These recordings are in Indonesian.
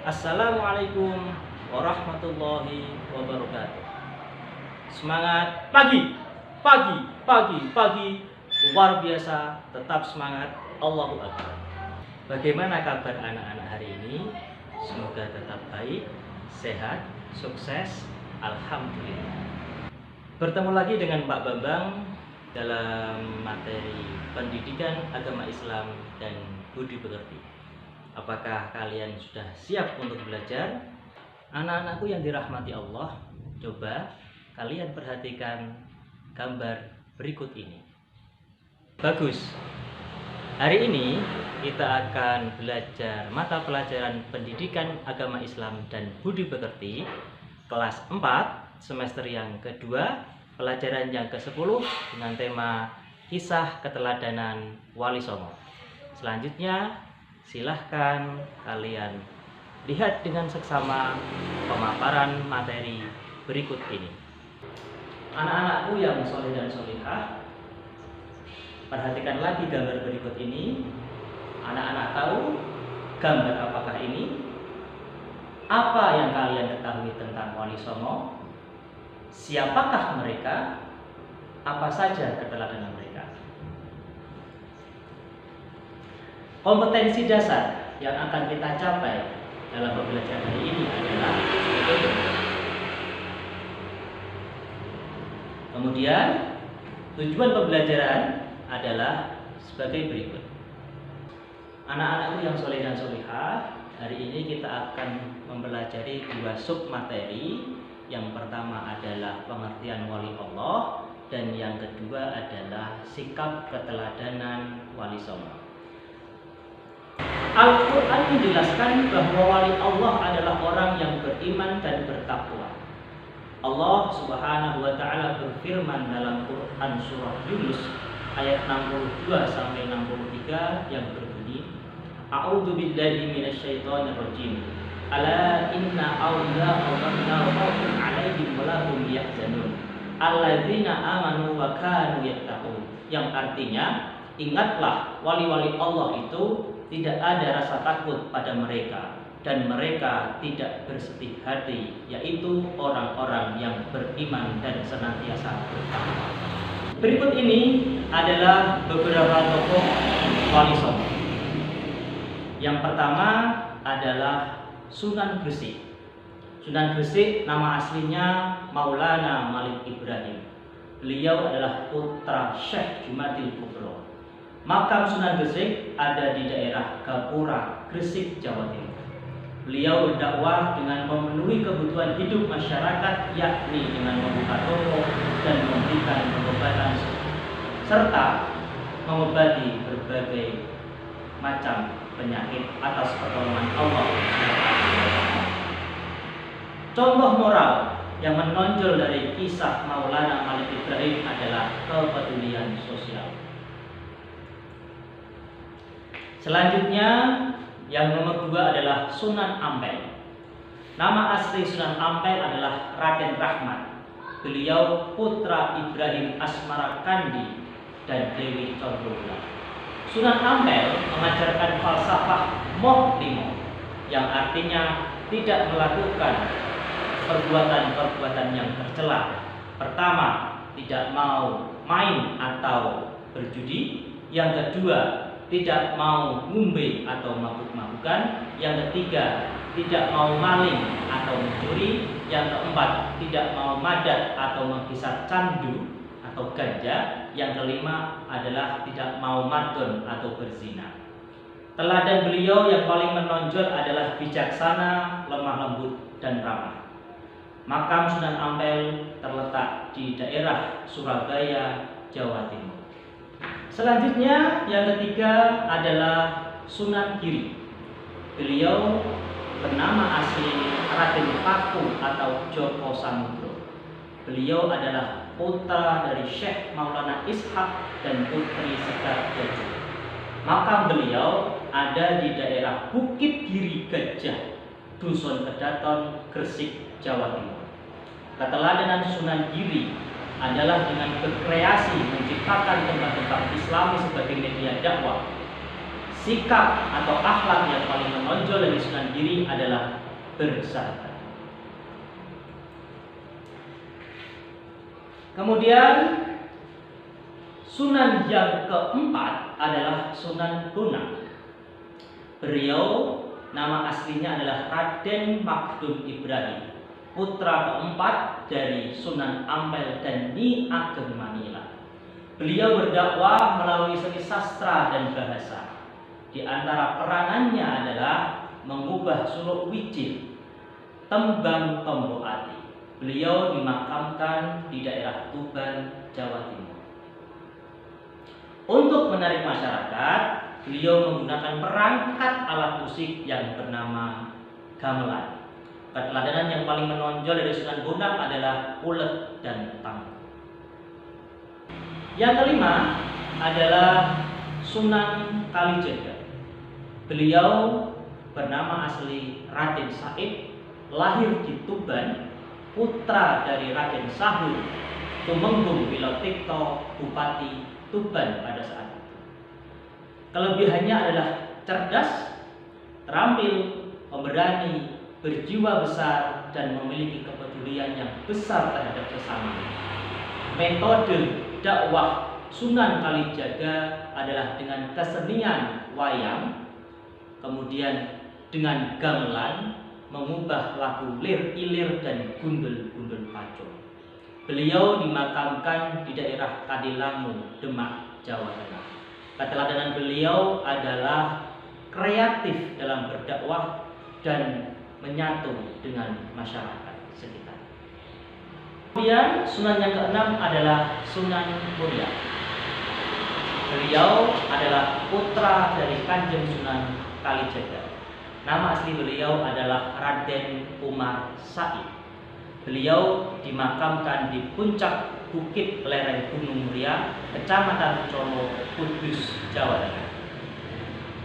Assalamualaikum warahmatullahi wabarakatuh. Semangat pagi, pagi, pagi, pagi. Luar biasa, tetap semangat. Allahu Akbar. Bagaimana kabar anak-anak hari ini? Semoga tetap baik, sehat, sukses. Alhamdulillah. Bertemu lagi dengan Pak Bambang dalam materi pendidikan agama Islam dan budi pekerti. Apakah kalian sudah siap untuk belajar? Anak-anakku yang dirahmati Allah, coba kalian perhatikan gambar berikut ini. Bagus. Hari ini kita akan belajar mata pelajaran pendidikan agama Islam dan budi pekerti kelas 4 semester yang kedua, pelajaran yang ke-10 dengan tema kisah keteladanan Wali Songo. Selanjutnya silahkan kalian lihat dengan seksama pemaparan materi berikut ini. Anak-anakku yang soleh dan solihah, perhatikan lagi gambar berikut ini. Anak-anak tahu gambar apakah ini? Apa yang kalian ketahui tentang Wali Songo? Siapakah mereka? Apa saja keteladanan mereka? Kompetensi dasar yang akan kita capai dalam pembelajaran hari ini adalah berikut. Kemudian tujuan pembelajaran adalah sebagai berikut. Anak-anakku yang soleh dan solihah, hari ini kita akan mempelajari dua sub materi. Yang pertama adalah pengertian wali Allah, dan yang kedua adalah sikap keteladanan Wali Songo. Al-Quran menjelaskan bahwa wali Allah adalah orang yang beriman dan bertakwa. Allah Subhanahu wa Ta'ala berfirman dalam Quran surah Yunus ayat 62 sampai 63 yang berbunyi, A'udzu billahi minasyaitonir rajim. Ala inna awliya Allah khawfun 'alaihim wa lahum yahzanun. Alladzina amanu wa kanu yattaqun. Yang artinya, ingatlah wali-wali Allah itu tidak ada rasa takut pada mereka dan mereka tidak bersedih hati, yaitu orang-orang yang beriman dan senantiasa bertakwa. Berikut ini adalah beberapa tokoh Wali Songo. Yang pertama adalah Sunan Gresik. Sunan Gresik nama aslinya Maulana Malik Ibrahim. Beliau adalah putra Syekh Jumadil Kubro. Makam Sunan Gresik ada di daerah Gapura, Gresik, Jawa Timur. Beliau berdakwah dengan memenuhi kebutuhan hidup masyarakat, yakni dengan membuka toko dan memberikan pengobatan serta mengobati berbagai macam penyakit atas pertolongan Allah. Contoh moral yang menonjol dari kisah Maulana Malik Ibrahim adalah kepedulian sosial. Selanjutnya, yang nomor 2 adalah Sunan Ampel. Nama asli Sunan Ampel adalah Raden Rahmat. Beliau putra Ibrahim Asmarakandi dan Dewi Condrowulan. Sunan Ampel mengajarkan falsafah moh limo, yang artinya tidak melakukan perbuatan-perbuatan yang tercela. Pertama, tidak mau main atau berjudi. Yang kedua, tidak mau ngumbe atau mabuk-mabukan. Yang ketiga, tidak mau maling atau mencuri. Yang keempat, tidak mau madat atau menghisap candu atau ganja. Yang kelima adalah tidak mau madon atau berzina. Teladan beliau yang paling menonjol adalah bijaksana, lemah lembut, dan ramah. Makam Sunan Ampel terletak di daerah Surabaya, Jawa Timur. Selanjutnya, yang ketiga adalah Sunan Giri. Beliau bernama asli Raden Paku atau Joko Samudro. Beliau adalah putra dari Syekh Maulana Ishak dan Putri Sekar Jaju. Makam beliau ada di daerah Bukit Giri Gajah, Dusun Kedaton, Gresik, Jawa Timur. Keteladanan Sunan Giri adalah dengan berkreasi menciptakan tempat-tempat Islami sebagai media dakwah, sikap atau akhlak yang paling menonjol dari Sunan Giri adalah bersahabat. Kemudian Sunan yang keempat adalah Sunan Bonang. Beliau nama aslinya adalah Raden Magdum Ibrahim, putra keempat dari Sunan Ampel dan Nyi Ageng Manila. Beliau berdakwah melalui seni sastra dan bahasa. Di antara peranannya adalah mengubah suluk wijil, tembang tombok ati. Beliau dimakamkan di daerah Tuban, Jawa Timur. Untuk menarik masyarakat, beliau menggunakan perangkat alat musik yang bernama gamelan. Keteladanan yang paling menonjol dari Sunan Bonang adalah ulet dan tangguh. Yang kelima adalah Sunan Kalijaga. Beliau bernama asli Raden Said, lahir di Tuban, putra dari Raden Sahur Tumenggung Wilotikto, Bupati Tuban pada saat itu. Kelebihannya adalah cerdas, terampil, pemberani, berjiwa besar, dan memiliki kepedulian yang besar terhadap sesama. Metode dakwah Sunan Kalijaga adalah dengan kesenian wayang, kemudian dengan gamelan, mengubah lagu lir ilir dan gundul-gundul pacul. Beliau dimakamkan di daerah Kadilangu, Demak, Jawa Tengah. Keteladanan beliau adalah kreatif dalam berdakwah dan menyatu dengan masyarakat sekitar. Kemudian Sunan yang keenam adalah Sunan Muria. Beliau adalah putra dari Kanjeng Sunan Kalijaga. Nama asli beliau adalah Raden Umar Said. Beliau dimakamkan di puncak bukit lereng Gunung Muria, Kecamatan Colo, Kudus, Jawa Tengah.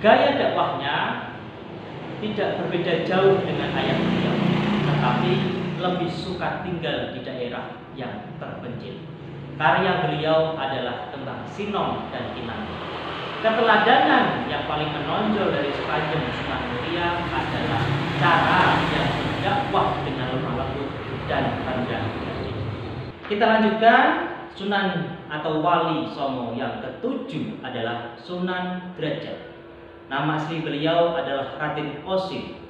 Gaya dakwahnya tidak berbeda jauh dengan ayah beliau, tetapi lebih suka tinggal di daerah yang terpencil. Karya beliau adalah tembang Sinong dan Kinanti. Keteladanan yang paling menonjol dari Kanjeng Sunan Muria adalah cara yang berdakwah dengan lemah lembut dan rendah hati. Kita lanjutkan Sunan atau Wali Songo yang ketujuh adalah Sunan Derajat. Nama asli beliau adalah Raden Kosim.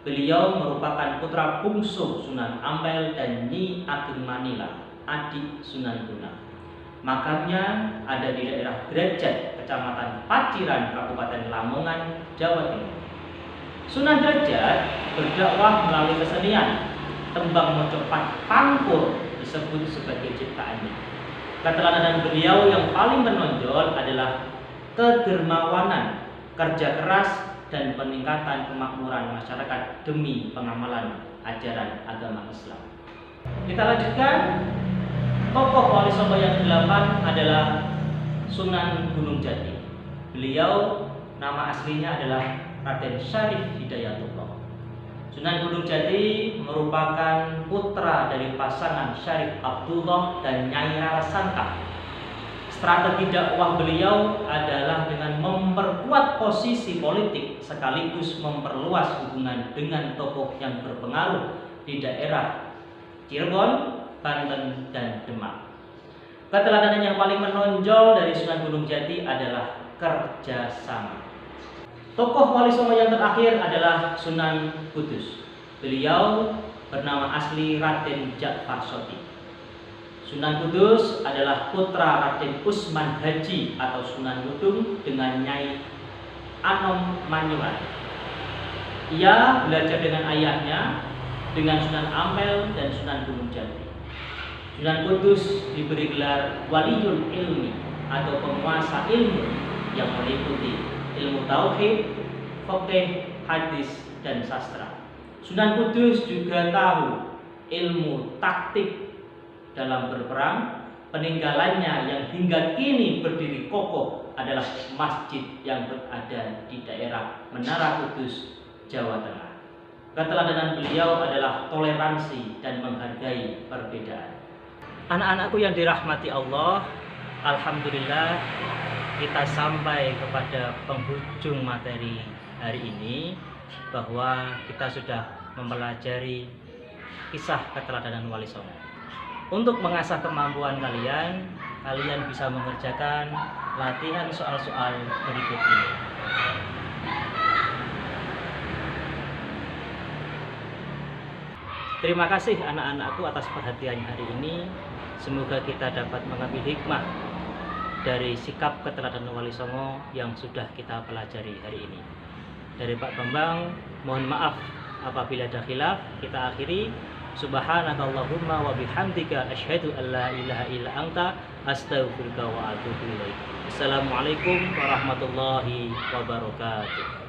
Beliau merupakan putra bungsu Sunan Ampel dan Nyi Ageng Manila, adik Sunan Bonang. Makamnya ada di daerah Derajat, Kecamatan Paciran, Kabupaten Lamongan, Jawa Timur. Sunan Derajat berdakwah melalui kesenian. Tembang mojopat pangkur disebut sebagai ciptaannya. Keteladanan beliau yang paling menonjol adalah kedermawanan, kerja keras, dan peningkatan kemakmuran masyarakat demi pengamalan ajaran agama Islam. Kita lanjutkan. Tokoh Wali Songo yang ke-8 adalah Sunan Gunung Jati. Beliau nama aslinya adalah Raden Syarif Hidayatullah. Sunan Gunung Jati merupakan putra dari pasangan Syarif Abdullah dan Nyai Rara Santang. Strategi dakwah beliau adalah dengan memperkuat posisi politik sekaligus memperluas hubungan dengan tokoh yang berpengaruh di daerah Cirebon, Banten, dan Demak. Keteladanan yang paling menonjol dari Sunan Gunung Jati adalah kerjasama. Tokoh Wali Songo yang terakhir adalah Sunan Kudus. Beliau bernama asli Raden Ja'far Shoti. Sunan Kudus adalah putra Raden Usman Haji atau Sunan Ngudung dengan Nyai Anom Manyuan. Ia belajar dengan ayahnya, dengan Sunan Ampel dan Sunan Gunung Jati. Sunan Kudus diberi gelar Waliyul Ilmi atau penguasa ilmu yang meliputi ilmu tauhid, fikih, hadis, dan sastra. Sunan Kudus juga tahu ilmu taktik dalam berperang. Peninggalannya yang hingga kini berdiri kokoh adalah masjid yang berada di daerah Menara Kudus, Jawa Tengah. Keteladanan beliau adalah toleransi dan menghargai perbedaan. Anak-anakku yang dirahmati Allah, alhamdulillah kita sampai kepada penghujung materi hari ini, bahwa kita sudah mempelajari kisah keteladanan Wali Songo. Untuk mengasah kemampuan kalian, kalian bisa mengerjakan latihan soal-soal berikut ini. Terima kasih anak-anakku atas perhatian hari ini. Semoga kita dapat mengambil hikmah dari sikap keteladanan Wali Songo yang sudah kita pelajari hari ini. Dari Pak Bambang, mohon maaf apabila ada khilaf. Kita akhiri. Subhanakallahumma wa bihamdika asyhadu an la ilaha illa anta astaghfiruka wa atubu ilaik. Assalamualaikum warahmatullahi wabarakatuh.